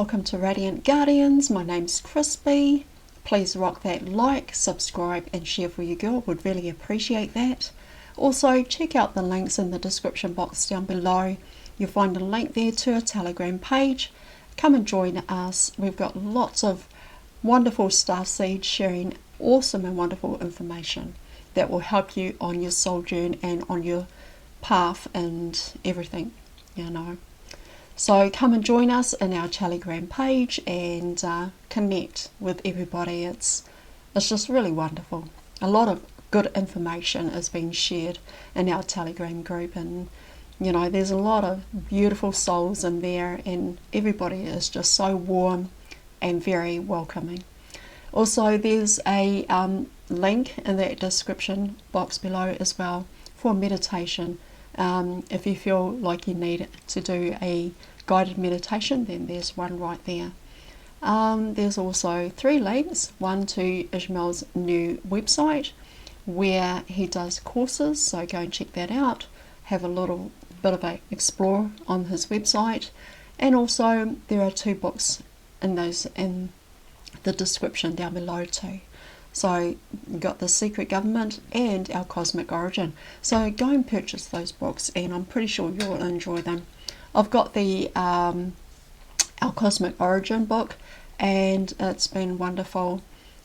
Welcome to Radiant Guardians. My name's Crispy. Please rock that like, subscribe and share for your girl. Would really appreciate that. Also, check out the links in the description box down below. You'll find a link there to a Telegram page. Come and join us. We've got lots of wonderful starseeds sharing awesome and wonderful information that will help you on your soul journey and on your path and everything, So come and join us in our Telegram page and connect with everybody. It's just really wonderful. A lot of good information is being shared in our Telegram group, and there's a lot of beautiful souls in there, and everybody is just so warm and very welcoming. Also, there's a link in that description box below as well for meditation. If you feel like you need to do a guided meditation, then there's one right there. There's also 3 links, one to Ishmael's new website where he does courses, so go and check that out. Have a little bit of a explore on his website, and also there are 2 books in the description down below too. So you've got The Secret Government and Our Cosmic Origin. So go and purchase those books, and I'm pretty sure you'll enjoy them. I've got the Our Cosmic Origin book, and it's been wonderful.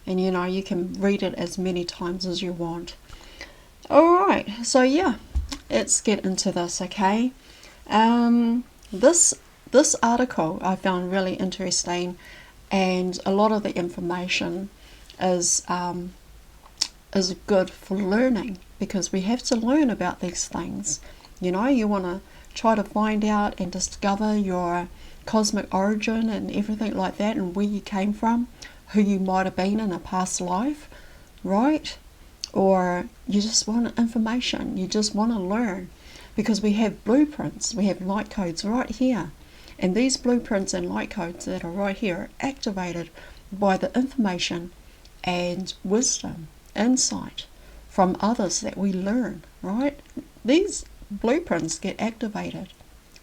And you can read it as many times as you want. Alright, so yeah, let's get into this, okay? This article I found really interesting, and a lot of the information is good for learning, because we have to learn about these things. You want to try to find out and discover your cosmic origin and everything like that, and where you came from, who you might have been in a past life, right? Or you just want information, you just want to learn, because we have blueprints, we have light codes right here. And these blueprints and light codes that are right here are activated by the information and wisdom, insight from others that we learn, right? These blueprints get activated.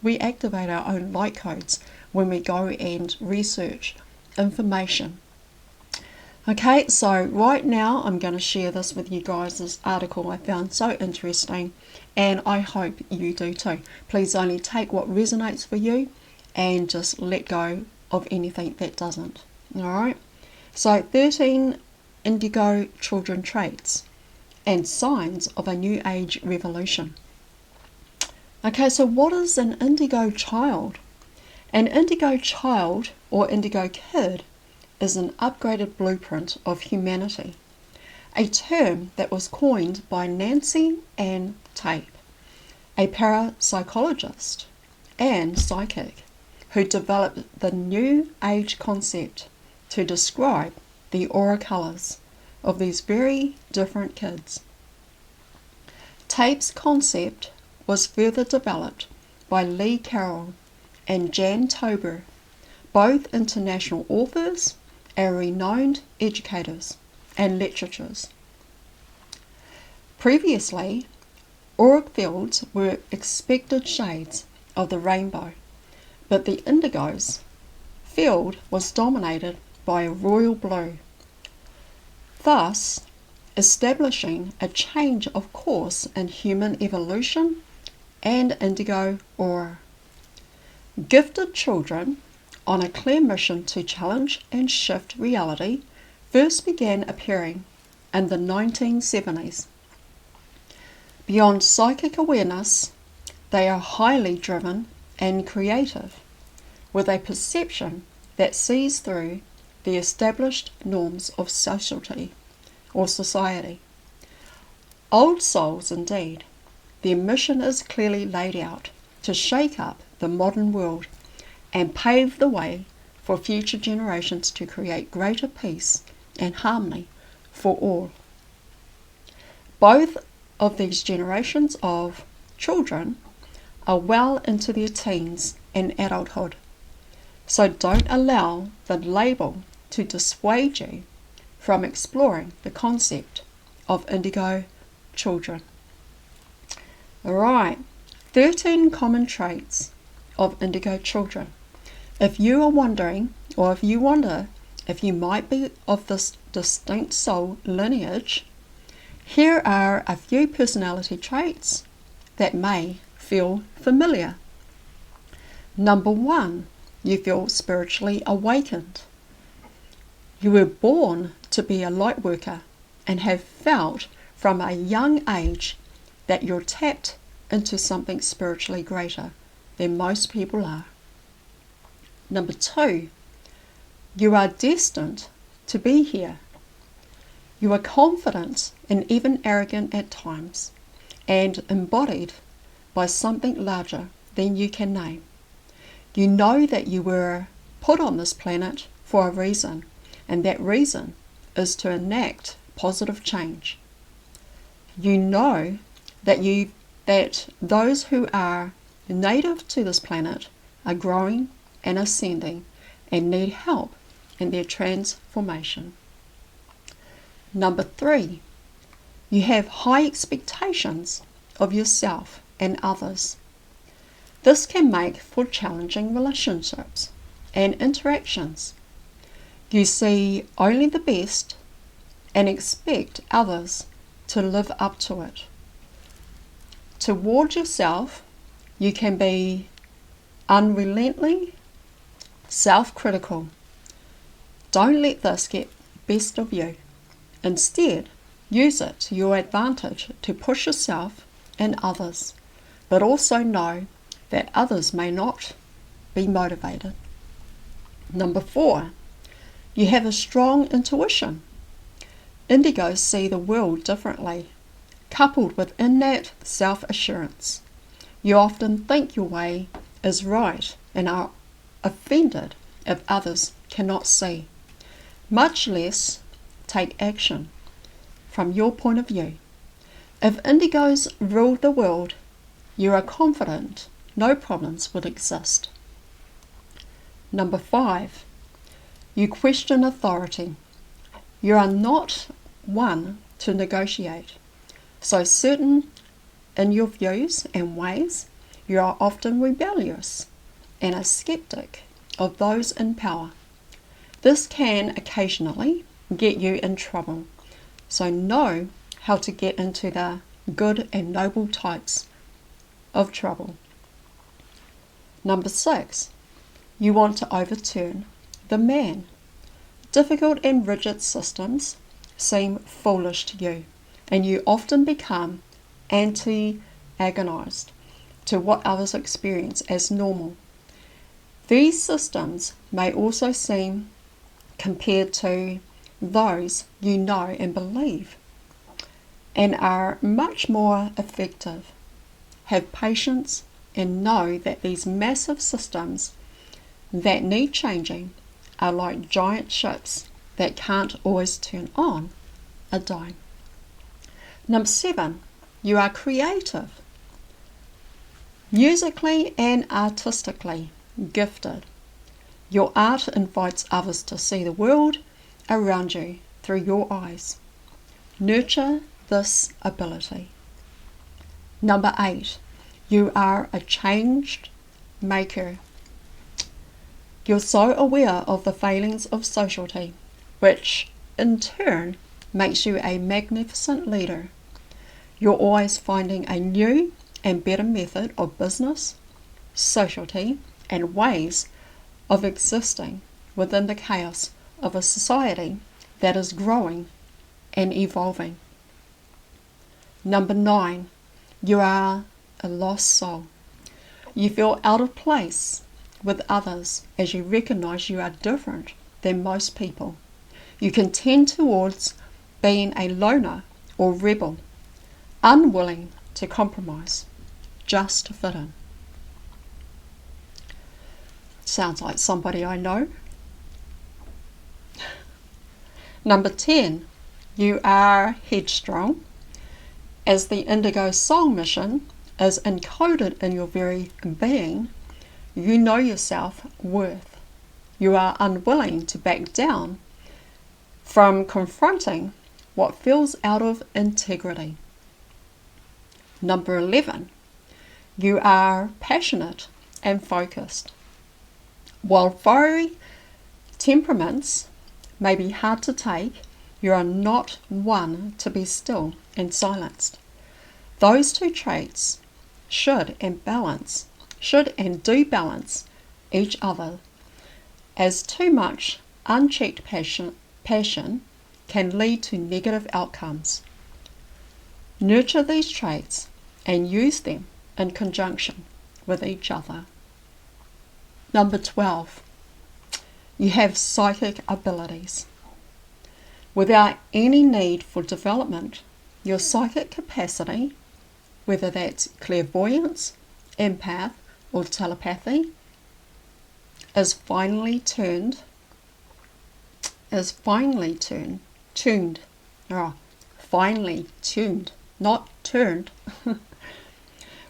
We activate our own light codes when we go and research information. Okay, so right now I'm going to share this with you guys, this article I found so interesting, and I hope you do too. Please only take what resonates for you, and just let go of anything that doesn't. Alright, so 13 Indigo children traits and signs of a new age revolution. Okay, so what is an Indigo child? An Indigo child, or Indigo kid, is an upgraded blueprint of humanity, a term that was coined by Nancy Ann Tape, a parapsychologist and psychic, who developed the New Age concept to describe the aura colors of these very different kids. Tape's concept was further developed by Lee Carroll and Jan Tober, both international authors and renowned educators and lecturers. Previously, auric fields were expected shades of the rainbow, but the Indigo's field was dominated by a royal blue, thus establishing a change of course in human evolution and Indigo aura. Gifted children, on a clear mission to challenge and shift reality, first began appearing in the 1970s. Beyond psychic awareness, they are highly driven and creative, with a perception that sees through the established norms of society or society. Old souls indeed, their mission is clearly laid out to shake up the modern world and pave the way for future generations to create greater peace and harmony for all. Both of these generations of children are well into their teens and adulthood, so don't allow the label to dissuade you from exploring the concept of Indigo children. Alright, 13 common traits of Indigo children. If you are wondering, or if you wonder if you might be of this distinct soul lineage, here are a few personality traits that may feel familiar. Number 1, you feel spiritually awakened. You were born to be a light worker and have felt from a young age that you're tapped into something spiritually greater than most people are. Number 2, you are destined to be here. You are confident and even arrogant at times, and embodied by something larger than you can name. You know that you were put on this planet for a reason, and that reason is to enact positive change. You know that those who are native to this planet are growing and ascending and need help in their transformation. Number 3, you have high expectations of yourself and others. This can make for challenging relationships and interactions. You see only the best and expect others to live up to it. Toward yourself, you can be unrelentingly self-critical. Don't let this get best of you. Instead, use it to your advantage to push yourself and others, but also know that others may not be motivated. Number 4, you have a strong intuition. Indigos see the world differently, coupled with innate self-assurance. You often think your way is right and are offended if others cannot see, much less take action from your point of view. If indigos ruled the world, you are confident no problems would exist. Number 5, you question authority. You are not one to negotiate, so certain in your views and ways, you are often rebellious and a skeptic of those in power. This can occasionally get you in trouble, so know how to get into the good and noble types of trouble. Number 6, you want to overturn the man. Difficult and rigid systems seem foolish to you, and you often become antagonized to what others experience as normal. These systems may also seem compared to those you know and believe, and are much more effective. Have patience and know that these massive systems that need changing are like giant ships that can't always turn on a dime. Number 7, you are creative. Musically and artistically gifted. Your art invites others to see the world around you through your eyes. Nurture this ability. Number 8, you are a changed maker. You're so aware of the failings of society, which in turn makes you a magnificent leader. You're always finding a new and better method of business, society, and ways of existing within the chaos of a society that is growing and evolving. Number 9, you are a lost soul. You feel out of place with others as you recognize you are different than most people. You can tend towards being a loner or rebel, unwilling to compromise, just to fit in. Sounds like somebody I know. Number 10, you are headstrong. As the Indigo soul mission is encoded in your very being, you know your self-worth. You are unwilling to back down from confronting what feels out of integrity. Number 11, you are passionate and focused. While fiery temperaments may be hard to take, you are not one to be still and silenced. Those two traits should and do balance each other, as too much unchecked passion can lead to negative outcomes. Nurture these traits and use them in conjunction with each other. Number 12, you have psychic abilities. Without any need for development, your psychic capacity, whether that's clairvoyance, empath, or telepathy, is finely tuned, not turned.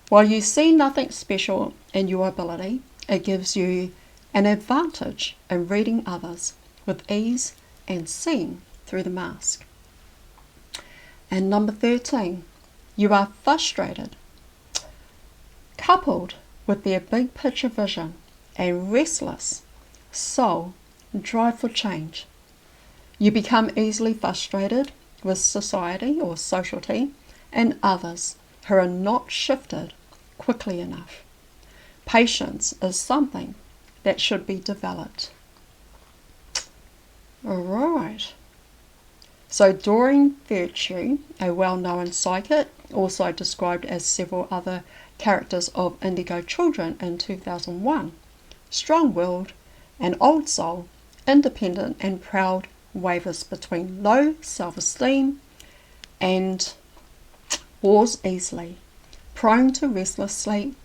While you see nothing special in your ability, it gives you an advantage in reading others with ease and seeing through the mask. And number 13, you are frustrated. Coupled with their big picture vision and restless soul drive for change, you become easily frustrated with society or sociality and others who are not shifted quickly enough. Patience is something that should be developed. Alright. So Doreen Virtue, a well-known psychic, also described as several other characters of Indigo children in 2001, strong-willed, an old soul, independent and proud, wavers between low self-esteem and bores easily, prone to restless sleep,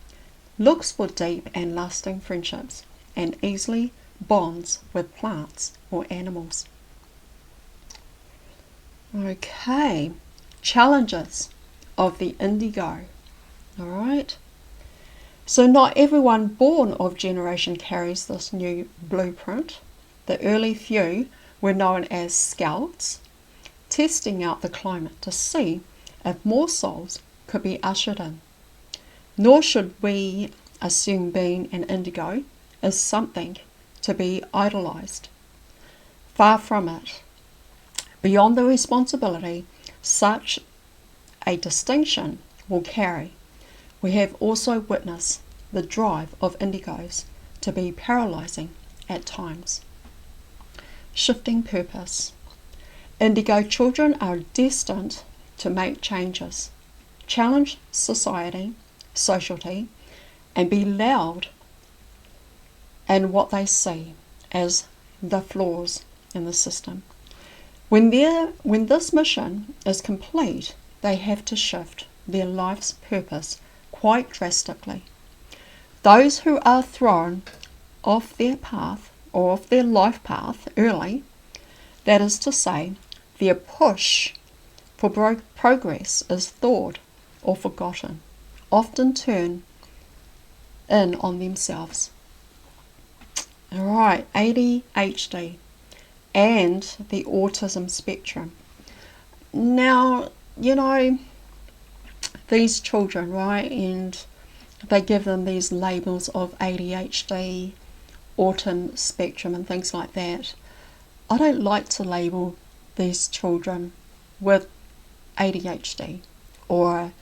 looks for deep and lasting friendships, and easily bonds with plants or animals. Okay, challenges of the Indigo. Alright, so not everyone born of generation carries this new blueprint. The early few were known as scouts, testing out the climate to see if more souls could be ushered in. Nor should we assume being an Indigo is something to be idolized. Far from it. Beyond the responsibility such a distinction will carry, we have also witnessed the drive of Indigos to be paralyzing at times. Shifting purpose. Indigo children are destined to make changes, challenge society, sociality, and be loud in what they see as the flaws in the system. When this mission is complete, they have to shift their life's purpose quite drastically. Those who are thrown off their path or off their life path early, that is to say, their push for progress is thwarted or forgotten, often turn in on themselves. Alright, ADHD and the autism spectrum. Now, you know, these children, right, and they give them these labels of ADHD, autism spectrum and things like that. I don't like to label these children with ADHD or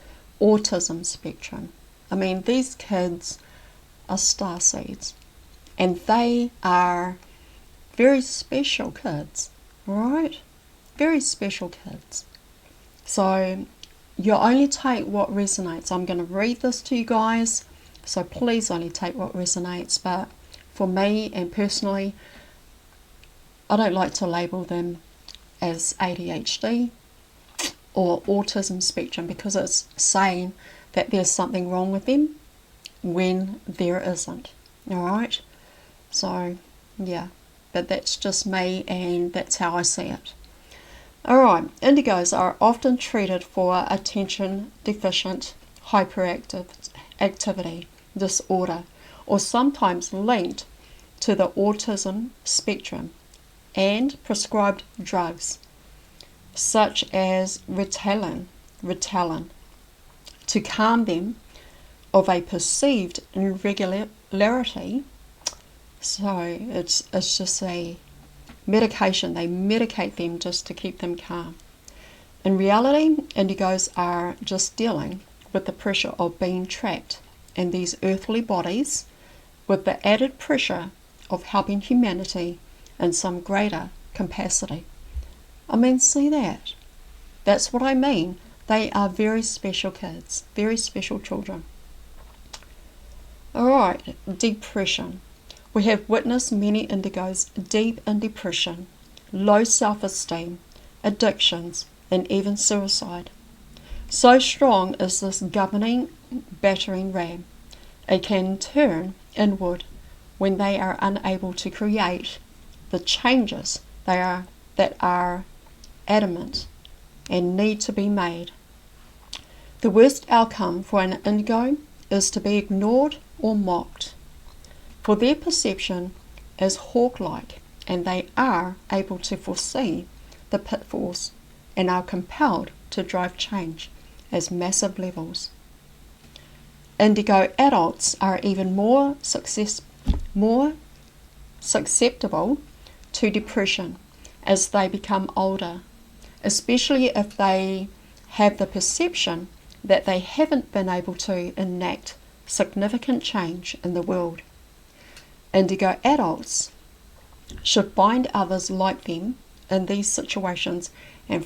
autism spectrum. I mean, these kids are starseeds, and they are very special kids, right? Very special kids. So you only take what resonates. I'm going to read this to you guys, so please only take what resonates. But for me and personally, I don't like to label them as ADHD or autism spectrum, because it's saying that there's something wrong with them when there isn't. Alright? So, yeah. But that's just me, and that's how I see it. Alright, Indigos are often treated for attention deficient hyperactive activity disorder, or sometimes linked to the autism spectrum, and prescribed drugs such as Ritalin to calm them of a perceived irregularity So it's just a medication. They medicate them just to keep them calm. In reality, indigos are just dealing with the pressure of being trapped in these earthly bodies, with the added pressure of helping humanity in some greater capacity. I mean, see that? That's what I mean. They are very special kids, very special children. Alright, depression. We have witnessed many indigos deep in depression, low self-esteem, addictions, and even suicide. So strong is this governing, battering ram, it can turn inward when they are unable to create the changes that are adamant and need to be made. The worst outcome for an indigo is to be ignored or mocked, for their perception is hawk-like, and they are able to foresee the pitfalls and are compelled to drive change at massive levels. Indigo adults are even more susceptible to depression as they become older, especially if they have the perception that they haven't been able to enact significant change in the world. Indigo adults should find others like them in these situations and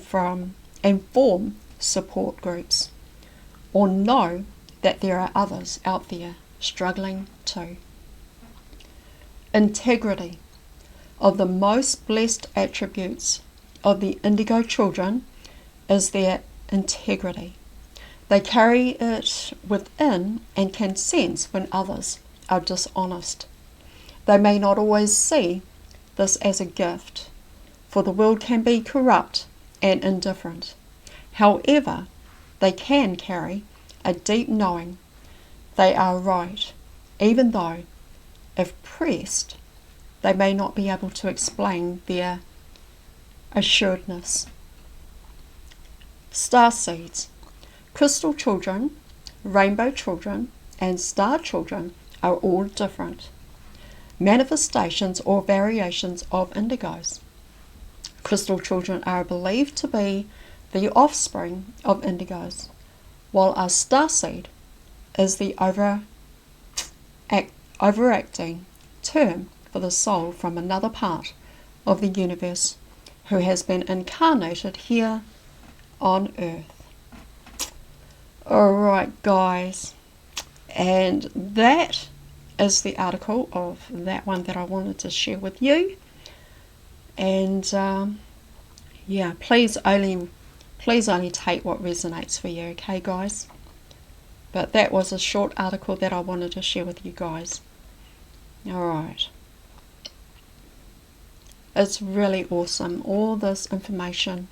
form support groups, or know that there are others out there struggling too. Integrity. Of the most blessed attributes of the indigo children is their integrity. They carry it within and can sense when others are dishonest. They may not always see this as a gift, for the world can be corrupt and indifferent. However, they can carry a deep knowing they are right, even though, if pressed, they may not be able to explain their assuredness. Starseeds. Crystal children, rainbow children, and star children are all different manifestations or variations of indigos. Crystal children are believed to be the offspring of indigos, while a starseed is the overacting term for the soul from another part of the universe who has been incarnated here on Earth. Alright guys, and that is the article of that one that I wanted to share with you. And yeah, please only take what resonates for you, okay guys? But that was a short article that I wanted to share with you guys. Alright. It's really awesome, all this information,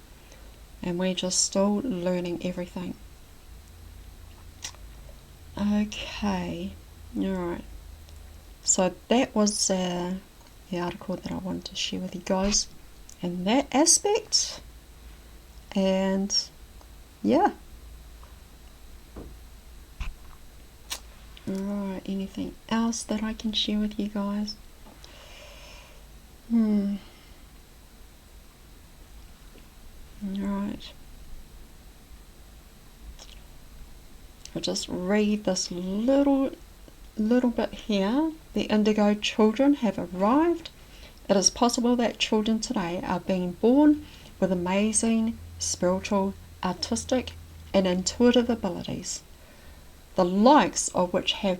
and we're just still learning everything. Okay, alright. So that was the article that I wanted to share with you guys in that aspect. And yeah. Alright, anything else that I can share with you guys? Alright. I'll just read this little bit here. The indigo children have arrived. It is possible that children today are being born with amazing spiritual, artistic, and intuitive abilities, the likes of which have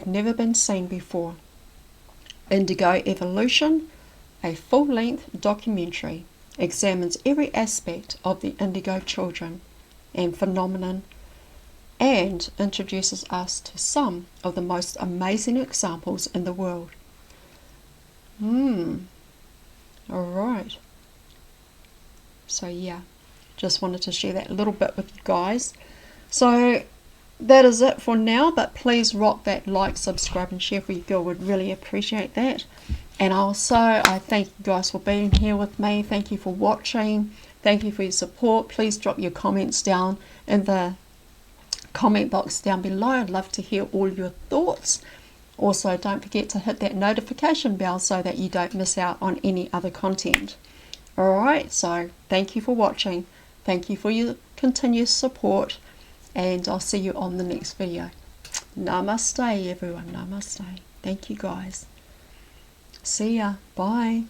never been seen before. Indigo Evolution, a full-length documentary, examines every aspect of the indigo children and phenomenon, and introduces us to some of the most amazing examples in the world. Alright. So yeah, just wanted to share that little bit with you guys. So that is it for now, but please rock that like, subscribe and share for you girl, would really appreciate that. And also I thank you guys for being here with me. Thank you for watching. Thank you for your support. Please drop your comments down in the comment box down below. I'd love to hear all your thoughts, Also, don't forget to hit that notification bell so that you don't miss out on any other content. Alright, so thank you for watching. Thank you for your continuous support, and I'll see you on the next video. Namaste, everyone. Namaste. Thank you, guys. See ya. Bye.